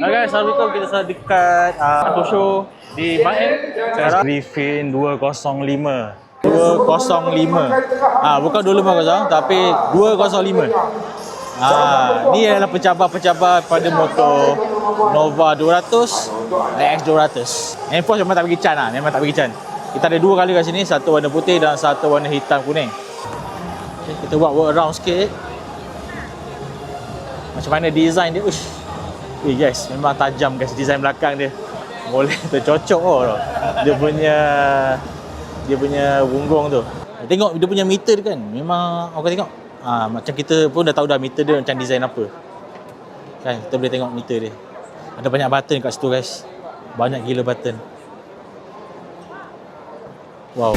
Guys, Assalamualaikum. Kita sedang dekat auto show di Maem. Sekarang Griffin 205. 205. Bukan 250 tapi 205. Ni adalah pencabar-pencabar pada motor Nova 200 dan X200. Enforce memang tak bagi can memang tak bagi can. Kita ada dua kali kat sini, satu warna putih dan satu warna hitam kuning. Okay, kita buat work around sikit. Macam mana design dia? Guys, memang tajam guys design belakang dia. Boleh tercocok dia punya punggung tu. Tengok dia punya meter kan. Memang orang tengok. Macam kita pun dah tahu dah meter dia macam design apa. Kan kita boleh tengok meter dia. Ada banyak button kat situ guys. Banyak gila button. Wow.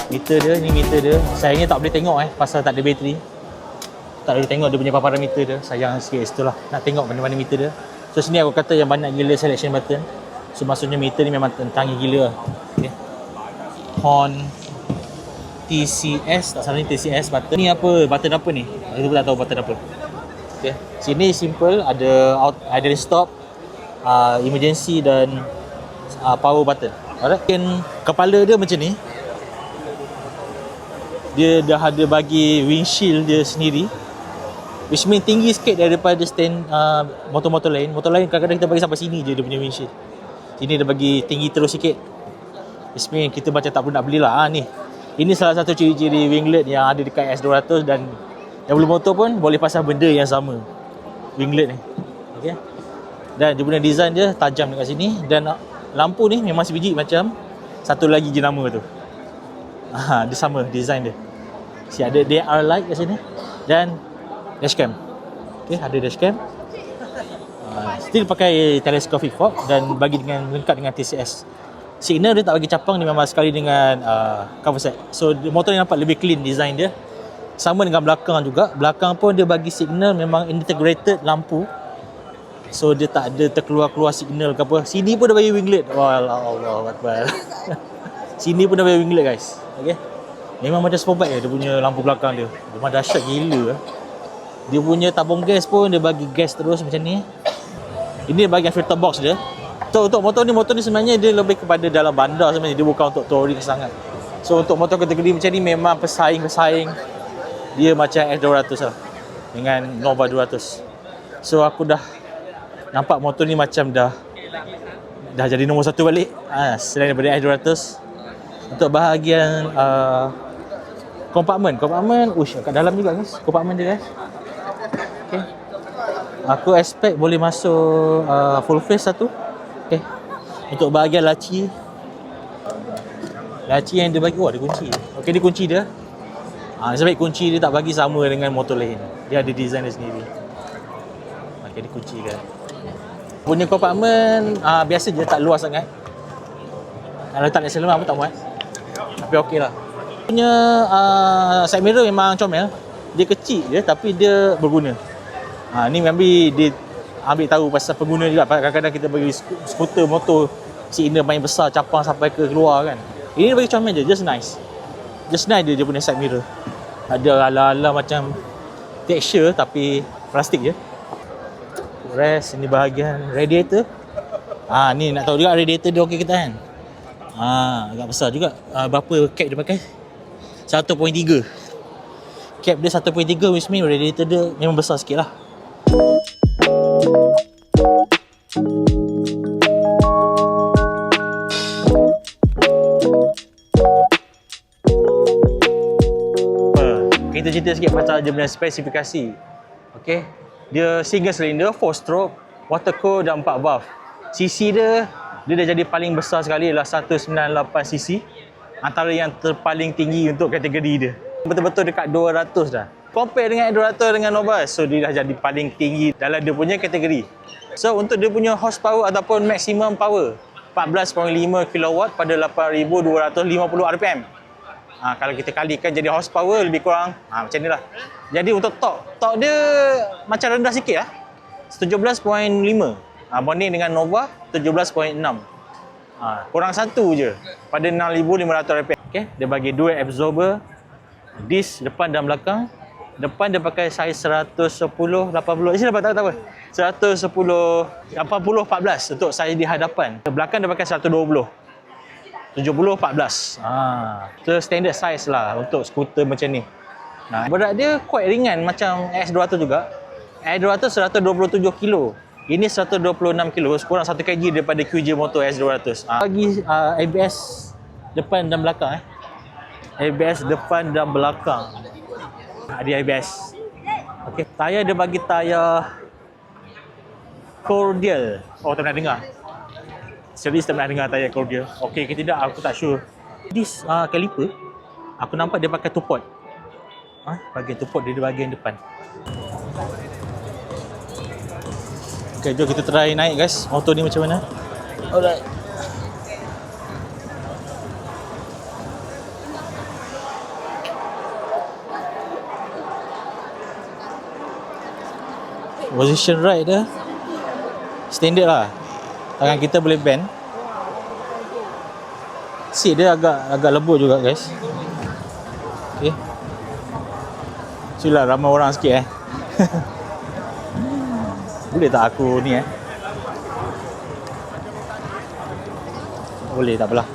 Meter dia, ni meter dia. Sayangnya tak boleh tengok pasal tak ada bateri. Tak boleh tengok dia punya paparan meter dia. Sayang sikit situ lah. Nak tengok mana-mana meter dia. So sini aku kata yang banyak gila selection button. So maksudnya meter ni memang tanggi gila lah. Okay. Horn TCS, tak salah ni TCS button. Ni apa? Button apa ni? Aku tak tahu button apa. Okay. Sini simple, ada stop, emergency dan power button. Alright. Kepala dia macam ni. Dia dah ada bagi windshield dia sendiri, which mean tinggi sikit daripada stand motor-motor lain. Motor lain kadang-kadang kita bagi sampai sini je dia punya windshield. Sini dia bagi tinggi terus sikit, which mean kita macam tak perlu nak belilah. Ini salah satu ciri-ciri winglet yang ada dekat S200 dan yang beli motor pun boleh pasang benda yang sama winglet ni. Okay. Dan dia punya design dia tajam dekat sini dan lampu ni memang sebiji macam satu lagi jenama tu. Dia sama design dia. Ada DR light kat sini dan dashcam. Okey, ada dashcam. Still pakai telescopic fog dan bagi dengan lengkap dengan TCS. Signal dia tak bagi capang, dia memang sekali dengan cover set. So motor ni nampak lebih clean design dia. Sama dengan belakang juga. Belakang pun dia bagi signal memang integrated lampu. So dia tak ada terkeluar-keluar signal ke apa. Sini pun dia bagi winglet. Wallahu akbar. Sini pun dah bagi winglet guys. Okay. Memang macam sportbike dia punya lampu belakang dia. Memang dahsyat gila. Dia punya tabung gas pun dia bagi gas terus macam ni. Ini bahagian filter box dia. So untuk motor ni sebenarnya dia lebih kepada dalam bandar sebenarnya. Dia bukan untuk touring sangat. So untuk motor kategori macam ni memang pesaing-pesaing. Dia macam S200 lah. Dengan Nova 200. So aku dah nampak motor ni macam dah jadi nombor satu balik. Selain daripada S200. Untuk bahagian kompartmen kat dalam juga guys, kompartmen dia guys. Okay. Aku expect boleh masuk full face satu. Okay. Untuk bahagian laci yang dia bagi, ada kunci. Okay, dia kunci dia. Sebab kunci dia tak bagi sama dengan motor lain. Dia ada design dia sendiri. Okay, dia kunci dia. Punya kompartmen biasa je, tak luas sangat. Kalau tak nak selamat pun tak muat. Tapi okey lah. Punya side mirror memang comel. Dia kecil je tapi dia berguna. Ni memang dia ambil tahu pasal pengguna juga. Kadang-kadang kita bagi skuter motor signal main besar capang sampai ke keluar kan. Ini bagi comel je, just nice. Just nice dia punya side mirror. Ada ala-ala macam texture tapi plastik je. Rest ini bahagian radiator. Ni nak tahu juga radiator dia okey ke tak kan? Agak besar juga. Berapa cap dia pakai? 1.3. Cap dia 1.3 which mean radiator dia memang besar sikit lah. Kita cerita sikit pasal dia punya spesifikasi. Okay. Dia single cylinder, 4 stroke, water cooled dan 4 valve. CC dia dah jadi paling besar sekali adalah 198cc. Antara yang terpaling tinggi untuk kategori dia. Betul-betul dekat 200 dah. Compare dengan 200 dengan Nova, so dia dah jadi paling tinggi dalam dia punya kategori. So untuk dia punya horsepower ataupun maximum power, 14.5 kW pada 8,250 RPM. Kalau kita kalikan jadi horsepower lebih kurang macam ni lah. Jadi untuk torque dia macam rendah sikit 17.5. Bonding dengan Nova 17.6. Kurang satu je pada 6,500 rpm. Okay, dia bagi dua absorber, disc depan dan belakang. Depan dia pakai saiz 110 80. Sini dapat tak apa. 110 80 14 untuk saiz di hadapan. Belakang dia pakai 120 70 14. Itu standard size lah untuk skuter macam ni. Berat dia quite ringan macam S200 juga. S200 127 kilo. Ini 126 kilo, kurang 1 kg daripada QJ Motor S200. Bagi ABS depan dan belakang ABS depan dan belakang. Dia ABS. Okey, tayar dia bagi tayar Cordial. Oh, tak pernah dengar. Serius tak pernah dengar tayar Cordial. Okey ke tidak aku tak sure. This caliper aku nampak dia pakai two pot. Bahagian two pot dia di bahagian depan. Okay, jom kita try naik guys. Motor ni macam mana? Alright. Position right dia standard lah. Tangan kita boleh bend. Seat dia agak lembut juga guys. Okay. Sila ramai orang sikit Boleh tak aku ni Boleh, tak apalah.